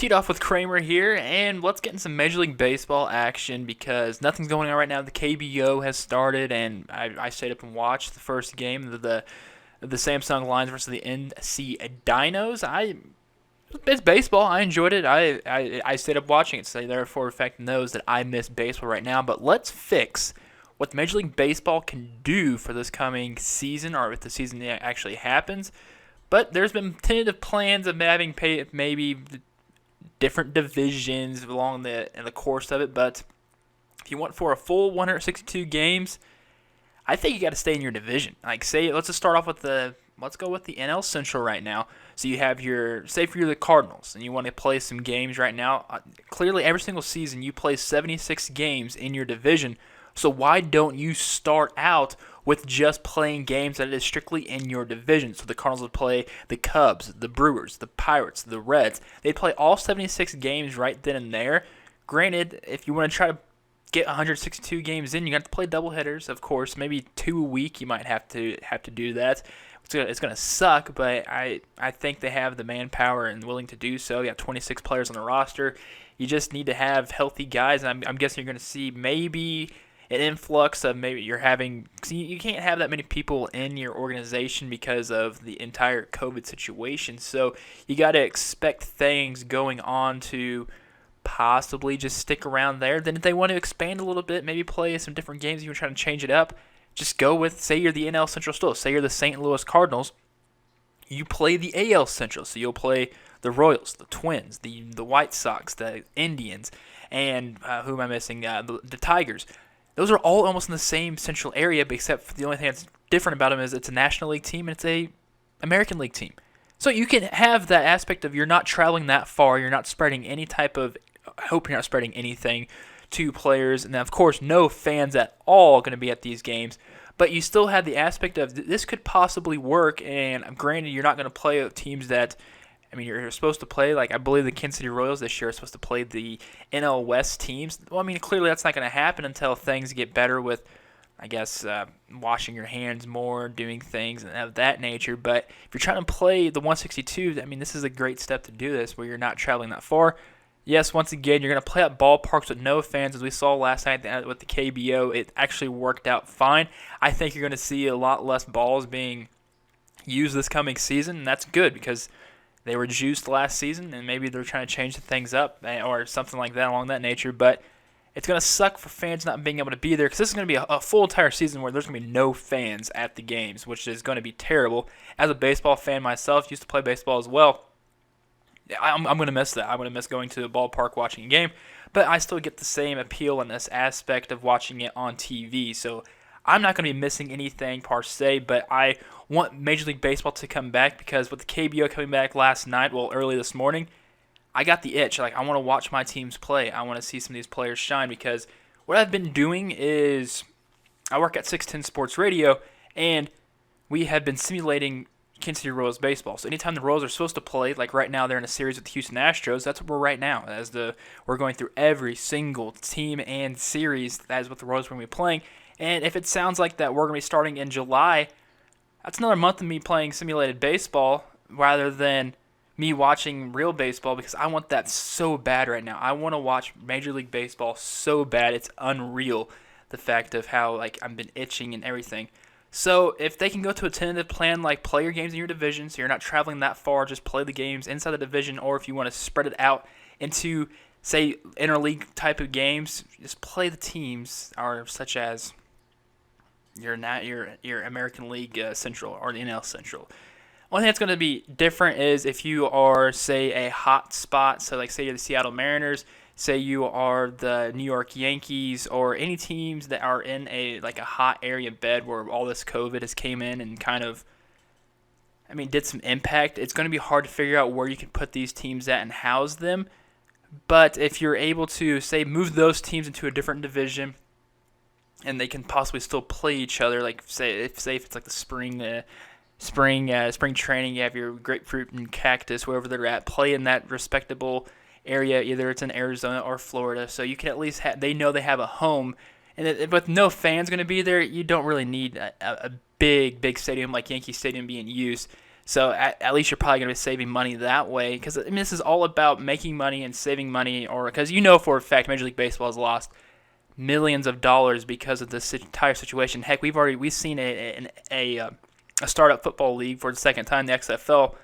Teed off with Kramer here, and let's get in some Major League Baseball action because nothing's going on right now. The KBO has started, and I stayed up and watched the first game of the Samsung Lions versus the NC Dinos. It's baseball. I enjoyed it. I stayed up watching it, so therefore, effect knows that I miss baseball right now. But let's fix what Major League Baseball can do for this coming season, or if the season actually happens. But there's been tentative plans of having maybe different divisions in the course of it. But if you want for a full 162 games, I think you got to stay in your division. Let's just start off with let's go with the NL Central right now. So you have say if you're the Cardinals and you want to play some games right now, clearly every single season you play 76 games in your division. So why don't you start out with just playing games that is strictly in your division? So the Cardinals would play the Cubs, the Brewers, the Pirates, the Reds. They'd play all 76 games right then and there. Granted, if you want to try to get 162 games in, you got to play doubleheaders, of course. Maybe 2 a week. You might have to do that. It's gonna suck, but I think they have the manpower and willing to do so. You got 26 players on the roster. You just need to have healthy guys, and I'm guessing you're going to see maybe an influx of maybe you're having. You can't have that many people in your organization because of the entire COVID situation. So you got to expect things going on to possibly just stick around there. Then if they want to expand a little bit, maybe play some different games, you're trying to change it up, just go with, say you're the NL Central still, say you're the St. Louis Cardinals, you play the AL Central, so you'll play the Royals, the Twins, the White Sox, the Indians, and who am I missing? The Tigers. Those are all almost in the same central area, but except for the only thing that's different about them is it's a National League team and it's a American League team. So you can have that aspect of you're not traveling that far, you're not spreading any type of, I hope you're not spreading anything to players, and then of course no fans at all going to be at these games, but you still have the aspect of this could possibly work. And granted, you're not going to play teams that, you're supposed to play, like I believe the Kansas City Royals this year are supposed to play the NL West teams. Well, clearly that's not going to happen until things get better with, I guess, washing your hands more, doing things of that nature. But if you're trying to play the 162, this is a great step to do this where you're not traveling that far. Yes, once again, you're going to play at ballparks with no fans, as we saw last night with the KBO. It actually worked out fine. I think you're going to see a lot less balls being used this coming season, and that's good because they were juiced last season, and maybe they're trying to change things up or something like that along that nature. But it's going to suck for fans not being able to be there because this is going to be a full entire season where there's going to be no fans at the games, which is going to be terrible. As a baseball fan myself, used to play baseball as well. I'm going to miss that. I'm going to miss going to the ballpark watching a game, but I still get the same appeal in this aspect of watching it on TV. So I'm not going to be missing anything per se, but I want Major League Baseball to come back because with the KBO coming back last night, early this morning, I got the itch. I want to watch my teams play. I want to see some of these players shine because what I've been doing is I work at 610 Sports Radio, and we have been simulating Kansas City Royals baseball. So anytime the Royals are supposed to play, like right now they're in a series with the Houston Astros, that's what we're right now. We're going through every single team and series. That is what the Royals are going to be playing. And if it sounds like that we're going to be starting in July, that's another month of me playing simulated baseball rather than me watching real baseball because I want that so bad right now. I want to watch Major League Baseball so bad. It's unreal, the fact of how I've been itching and everything. So if they can go to a tentative plan like play your games in your division so you're not traveling that far, just play the games inside the division, or if you want to spread it out into, say, interleague type of games, just play the teams such as your American League Central or the NL Central. One thing that's going to be different is if you are, say, a hot spot, so say you're the Seattle Mariners, say you are the New York Yankees, or any teams that are in a hot area bed where all this COVID has came in and kind of, did some impact. It's going to be hard to figure out where you can put these teams at and house them. But if you're able to, say, move those teams into a different division, and they can possibly still play each other, say if it's like the spring training, you have your grapefruit and cactus, wherever they're at, play in that respectable area, either it's in Arizona or Florida, so you can at least they know they have a home. And with no fans going to be there, you don't really need a big stadium like Yankee Stadium being used. So at least you're probably going to be saving money that way, because I mean, this is all about making money and saving money, or because for a fact Major League Baseball has lost millions of dollars because of this entire situation. Heck, we've seen a startup football league for the second time, the XFL,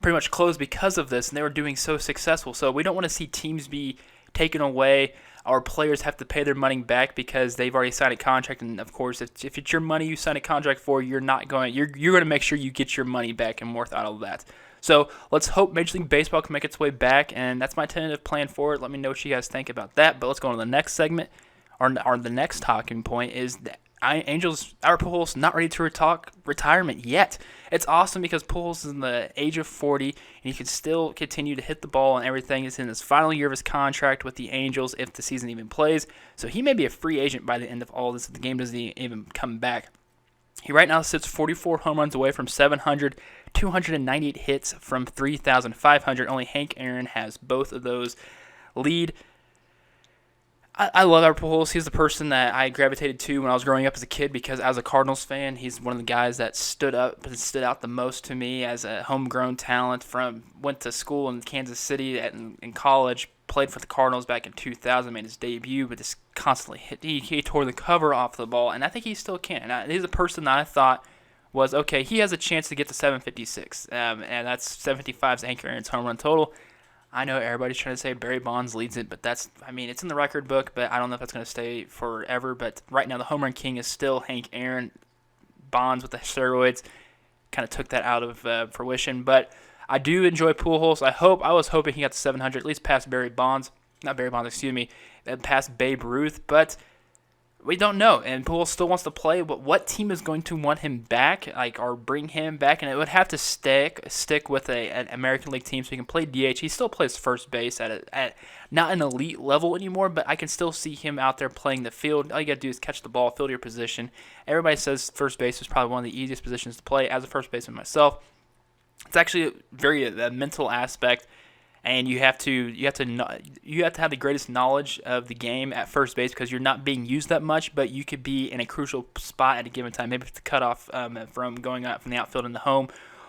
pretty much closed because of this, and they were doing so successful. So we don't want to see teams be taken away. Our players have to pay their money back because they've already signed a contract, and of course, if it's your money you signed a contract for, you're going to make sure you get your money back and more out of that. So let's hope Major League Baseball can make its way back, and that's my tentative plan for it. Let me know what you guys think about that. But let's go on to the next segment. Or the next talking point is that Albert Pujols not ready to retirement yet. It's awesome because Pujols is in the age of 40, and he can still continue to hit the ball and everything. He's in his final year of his contract with the Angels if the season even plays. So he may be a free agent by the end of all this if the game doesn't even come back. He right now sits 44 home runs away from 700, 298 hits from 3,500. Only Hank Aaron has both of those lead. I love Albert Pujols. He's the person that I gravitated to when I was growing up as a kid because as a Cardinals fan, he's one of the guys that stood out the most to me as a homegrown talent. Went to school in Kansas City in college, played for the Cardinals back in 2000, made his debut, but just constantly he tore the cover off the ball, and I think he still can. And he's a person that I thought was, okay, he has a chance to get to 756, and that's 755's Hank Aaron's home run total. I know everybody's trying to say Barry Bonds leads it, but it's in the record book, but I don't know if that's going to stay forever. But right now, the home run king is still Hank Aaron. Bonds with the steroids kind of took that out of fruition. But I do enjoy Pujols. I was hoping he got to 700, at least past past Babe Ruth. But we don't know, and Pujols still wants to play, but what team is going to want him back, or bring him back? And it would have to stick with an American League team so he can play DH. He still plays first base at not an elite level anymore, but I can still see him out there playing the field. All you got to do is catch the ball, field your position. Everybody says first base is probably one of the easiest positions to play. As a first baseman myself, it's actually a mental aspect. And you have to have the greatest knowledge of the game at first base because you're not being used that much, but you could be in a crucial spot at a given time. Maybe it's the cutoff from going out from the outfield into home,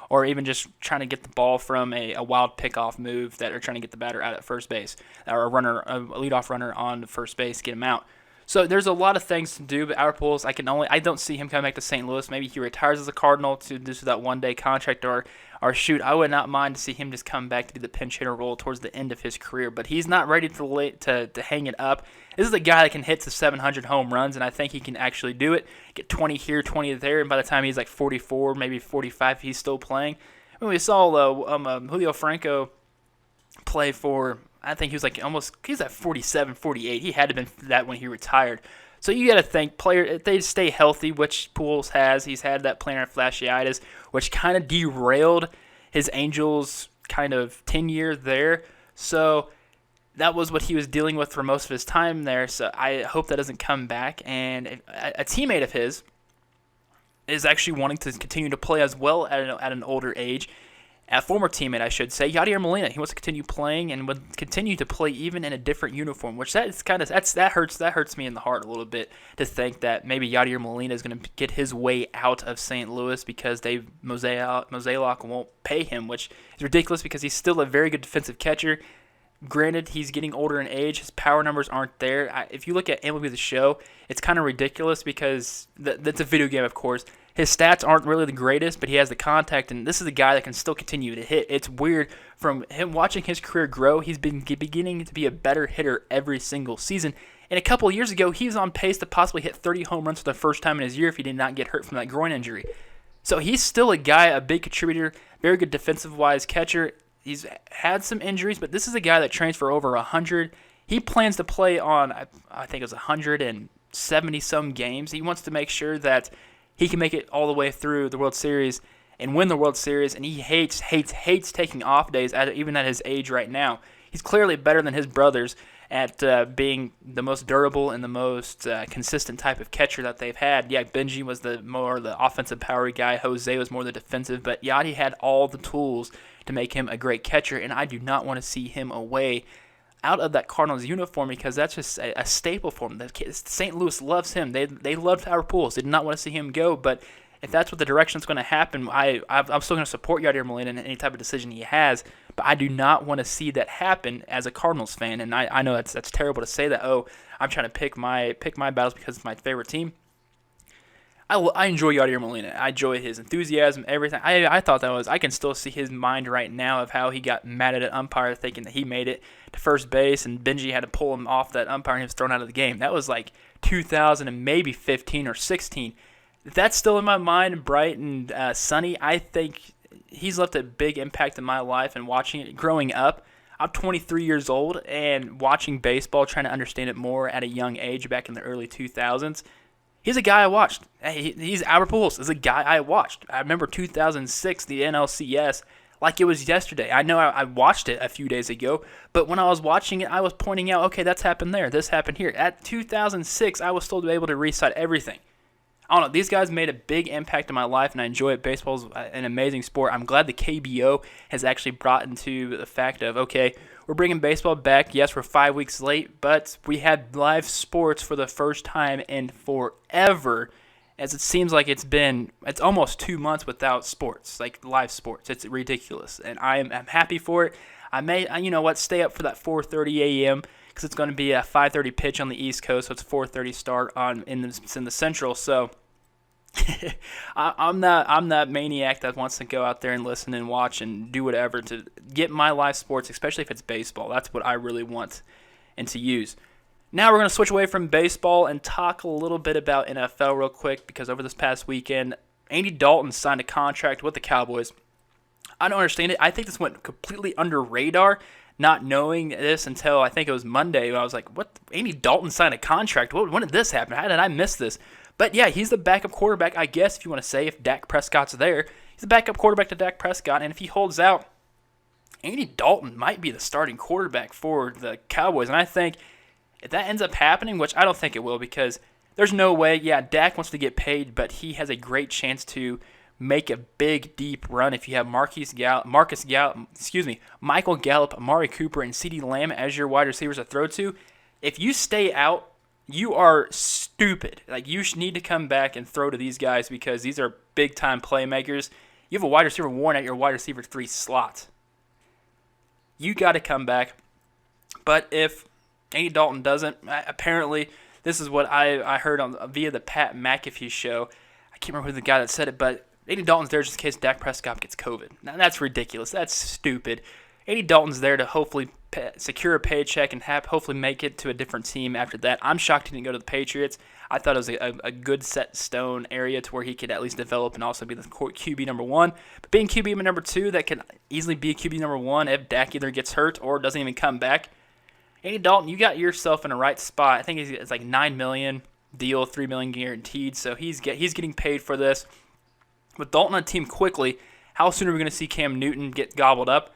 or even just trying to get the ball from a wild pickoff move that are trying to get the batter out at first base, or a leadoff runner on the first base, get him out. So there's a lot of things to do, but Albert Pujols, I don't see him coming back to St. Louis. Maybe he retires as a Cardinal to do that one-day contract, or shoot, I would not mind to see him just come back to do the pinch hitter role towards the end of his career. But he's not ready to hang it up. This is a guy that can hit to 700 home runs, and I think he can actually do it. Get 20 here, 20 there, and by the time he's like 44, maybe 45, he's still playing. I mean, we saw Julio Franco play for, I think he was he's at 47, 48. He had to have been that when he retired. So you got to think, if they stay healthy, which Pujols has. He's had that plantar fasciitis, which kind of derailed his Angels kind of tenure there. So that was what he was dealing with for most of his time there. So I hope that doesn't come back. And a teammate of his is actually wanting to continue to play as well at an older age. A former teammate, I should say, Yadier Molina. He wants to continue playing and would continue to play even in a different uniform, which that hurts me in the heart a little bit to think that maybe Yadier Molina is going to get his way out of St. Louis because Mozeliak won't pay him, which is ridiculous because he's still a very good defensive catcher. Granted, he's getting older in age. His power numbers aren't there. If you look at MLB The Show, it's kind of ridiculous because that's a video game, of course. His stats aren't really the greatest, but he has the contact, and this is a guy that can still continue to hit. It's weird from him watching his career grow. He's been beginning to be a better hitter every single season. And a couple of years ago, he was on pace to possibly hit 30 home runs for the first time in his year if he did not get hurt from that groin injury. So he's still a guy, a big contributor, very good defensive-wise catcher. He's had some injuries, but this is a guy that trains for over 100. He plans to play on, I think it was 170-some games. He wants to make sure that he can make it all the way through the World Series and win the World Series, and he hates taking off days, even at his age right now. He's clearly better than his brothers at being the most durable and the most consistent type of catcher that they've had. Yeah, Benji was more the offensive power guy. Jose was more the defensive, but Yachty had all the tools to make him a great catcher, and I do not want to see him away out of that Cardinals uniform because that's just a staple for him. St. Louis loves him. They loved Albert Pujols. They did not want to see him go, but if that's what the direction that's going to happen, I'm still going to support Yadier Molina in any type of decision he has. But I do not want to see that happen as a Cardinals fan. And I know that's terrible to say that. Oh, I'm trying to pick my battles because it's my favorite team. I enjoy Yadier Molina. I enjoy his enthusiasm, everything. I thought I can still see his mind right now of how he got mad at an umpire thinking that he made it to first base and Benji had to pull him off that umpire and he was thrown out of the game. That was like 2000 and maybe 15 or 16. That's still in my mind, bright and sunny. I think he's left a big impact in my life and watching it growing up. I'm 23 years old and watching baseball, trying to understand it more at a young age back in the early 2000s. He's a guy I watched. He's Albert Pujols. Is a guy I watched. I remember 2006, the NLCS, like it was yesterday. I know I watched it a few days ago, but when I was watching it, I was pointing out, okay, that's happened there. This happened here. At 2006, I was still able to recite everything. I don't know. These guys made a big impact in my life, and I enjoy it. Baseball is an amazing sport. I'm glad the KBO has actually brought into the fact of, okay, we're bringing baseball back. Yes, we're 5 weeks late, but we had live sports for the first time in forever, as it seems like it's almost 2 months without sports, like live sports. It's ridiculous, and I'm happy for it. I may, stay up for that 4:30 a.m., because it's going to be a 5:30 pitch on the East Coast, so it's 4:30 start in the Central. So I'm that maniac that wants to go out there and listen and watch and do whatever to get my live sports, especially if it's baseball. That's what I really want and to use. Now we're going to switch away from baseball and talk a little bit about NFL real quick, because over this past weekend, Andy Dalton signed a contract with the Cowboys. I don't understand it. I think this went completely under radar. Not knowing this until I think it was Monday, I was like, what? Andy Dalton signed a contract? When did this happen? How did I miss this? But yeah, he's the backup quarterback, I guess, if you want to say, if Dak Prescott's there. He's the backup quarterback to Dak Prescott, and if he holds out, Andy Dalton might be the starting quarterback for the Cowboys. And I think if that ends up happening, which I don't think it will, because there's no way, yeah, Dak wants to get paid, but he has a great chance to make a big, deep run if you have Michael Gallup, Amari Cooper, and CeeDee Lamb as your wide receivers to throw to. If you stay out, you are stupid. Like, you need to come back and throw to these guys, because these are big-time playmakers. You have a wide receiver 1 at your wide receiver 3 slot. You got to come back. But if Andy Dalton doesn't, apparently, this is what I heard via the Pat McAfee show. I can't remember who the guy that said it, but Andy Dalton's there just in case Dak Prescott gets COVID. Now, that's ridiculous. That's stupid. Andy Dalton's there to hopefully secure a paycheck and hopefully make it to a different team after that. I'm shocked he didn't go to the Patriots. I thought it was a good set stone area to where he could at least develop and also be the QB number 1. But being QB number 2, that can easily be QB number 1 if Dak either gets hurt or doesn't even come back. Andy Dalton, you got yourself in the right spot. I think it's like $9 million deal, $3 million guaranteed. So he's getting paid for this. With Dalton on the team quickly, how soon are we going to see Cam Newton get gobbled up?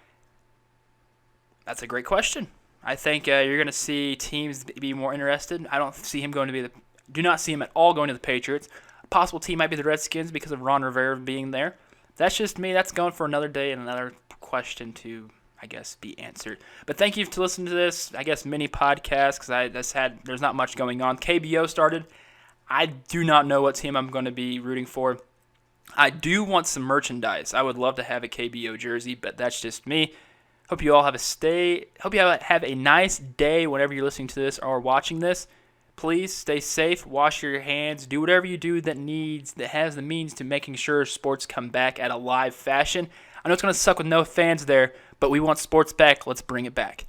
That's a great question. I think you're going to see teams be more interested. I don't see him do not see him at all going to the Patriots. A possible team might be the Redskins because of Ron Rivera being there. That's just me. That's going for another day and another question to, I guess, be answered. But thank you for listening to this, I guess, mini podcast, because there's not much going on. KBO started. I do not know what team I'm going to be rooting for. I do want some merchandise. I would love to have a KBO jersey, but that's just me. Hope you all have a nice day whenever you're listening to this or watching this. Please stay safe, wash your hands, do whatever you do that has the means to making sure sports come back at a live fashion. I know it's going to suck with no fans there, but we want sports back. Let's bring it back.